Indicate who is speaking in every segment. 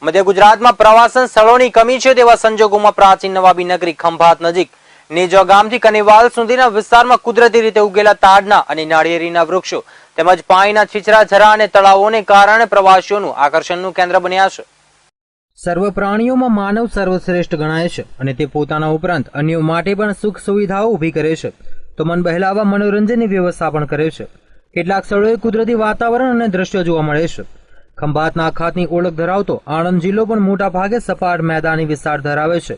Speaker 1: મધ્ય ગુજરાતમાં પ્રવાસન સ્થળોની કમી છે તેવા સંજોગોમાં પ્રાચીન નવાબી નગરી ખંભાત નજીક નેજા ગામથી કનેવાલ સુધીના વિસ્તારમાં કુદરતી રીતે ઉગેલા તાડના અને નાળિયેરીના વૃક્ષો તેમજ પાણીના છીછરા ઝરા અને તળાવોને કારણે પ્રવાસીઓનું આકર્ષણનું કેન્દ્ર બન્યા છે। સર્વ પ્રાણીઓમાં માનવ સર્વશ્રેષ્ઠ ગણાય છે અને તે પોતાના ઉપરાંત અન્યો માટે પણ સુખ સુવિધાઓ ઊભી કરે છે તો મન બહેલાવા મનોરંજનની વ્યવસ્થા પણ કરે છે। કેટલાક સ્થળોએ કુદરતી વાતાવરણ અને દ્રશ્યો જોવા મળે છે। ખંભાતના અખાતની ઓળખ ધરાવતો આણંદ જિલ્લો પણ મોટા ભાગે સપાટ મેદાની વિસ્તાર ધરાવે છે,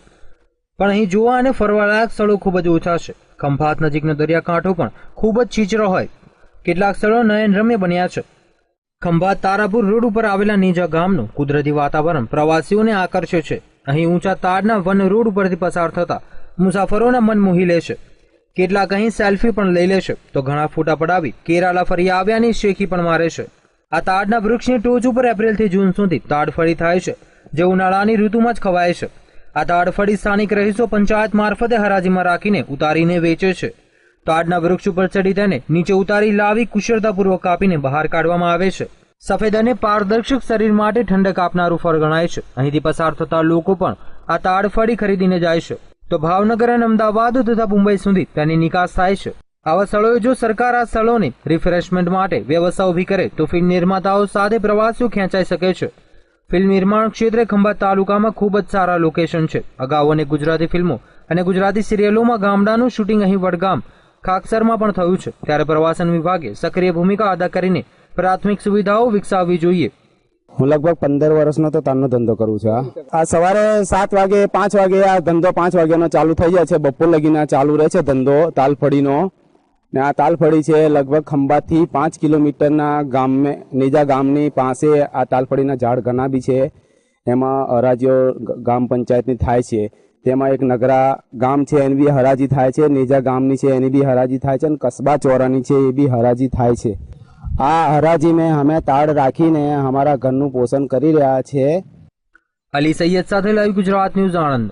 Speaker 1: પણ અહીં જોવા અને ફરવાલાયક સ્થળો ખૂબ જ ઓછા છે। ખંભાત નજીકનો દરિયાકાંઠો પણ ખૂબ જ છીછરો હોય કેટલાક સ્થળો નયનરમ્ય બન્યા છે। ખંભાત તારાપુર રોડ ઉપર આવેલા નેજા ગામનું કુદરતી વાતાવરણ પ્રવાસીઓને આકર્ષે છે। અહીં ઊંચા તાડના વન રોડ ઉપરથી પસાર થતા મુસાફરોના મન મોહી લે છે। કેટલાક અહીં સેલ્ફી પણ લઈ લે છે તો ઘણા ફોટા પડાવી કેરાલા ફરી આવ્યાની શેખી પણ મારે છે। આ તાડના વૃક્ષની ટોચ ઉપર એપ્રિલથી જૂન સુધી તાડફળી થાય છે, જે ઉનાળાની ઋતુમાં જ ખવાય છે। આ તાડફળી સ્થાનિક રહીશો પંચાયત મારફતે હરાજીમાં રાખીને ઉતારીને વેચે છે। તાડના વૃક્ષ ઉપર ચડી તેને નીચે ઉતારી લાવી કુશળતાપૂર્વક કાપીને બહાર કાઢવામાં આવે છે। સફેદ અને પારદર્શક શરીર માટે ઠંડક આપનારું ફળ ગણાય છે। અહીંથી પસાર થતા લોકો પણ આ તાડફળી ખરીદીને જાય છે તો ભાવનગર અને અમદાવાદ તથા મુંબઈ સુધી તેની નિકાસ થાય છે। આવા સ્થળોએ જો સરકાર આ સ્થળોની રિફ્રેશમેન્ટ માટે વ્યવસ્થા ઊભી કરે તો ફિલ્મ નિર્માતાઓ સાથે પ્રવાસીઓ ખેંચાઈ શકે છે। ફિલ્મ નિર્માણ ક્ષેત્રે ખંભાત તાલુકામાં ખૂબ જ સારા લોકેશન છે। અગાઉ અનેક ગુજરાતી ફિલ્મો અને ગુજરાતી સિરિયલોમાં ગામડાનું શૂટિંગ અહીં વડગામ ખાકસરમાં પણ થયું છે, ત્યારે પ્રવાસન વિભાગે સક્રિય ભૂમિકા અદા કરીને પ્રાથમિક સુવિધાઓ વિકસાવવી જોઈએ।
Speaker 2: હું લગભગ 15 વર્ષનો તો તારનો ધંધો કરું છું। આ સવારે 7 વાગે 5 વાગે આ ધંધો 5 વાગ્યાનો ચાલુ થઈ જાય છે, બપોર લગીને ચાલુ રહે છે ધંધો તાલફળીનો। ને આ તાલફળી છે લગભગ ખંભાતથી 5 કિલોમીટરના નેજા ગામની પાસે આ તાલફળીના ઝાડ ઘણા બી છે। એમાં હરાજીઓ ગામ પંચાયતની થાય છે, તેમાં એક નગરા ગામ છે એની બી હરાજી થાય છે, નેજા ગામની છે એની બી હરાજી થાય છે અને કસ્બા ચોરાની છે એ બી હરાજી થાય છે। આ હરાજી में અમે તાળ રાખીને અમારા ઘરનું પોષણ કરી રહ્યા છે।
Speaker 1: અલી સૈયદ સાથે લાઈવ ગુજરાત ન્યૂઝ આણંદ।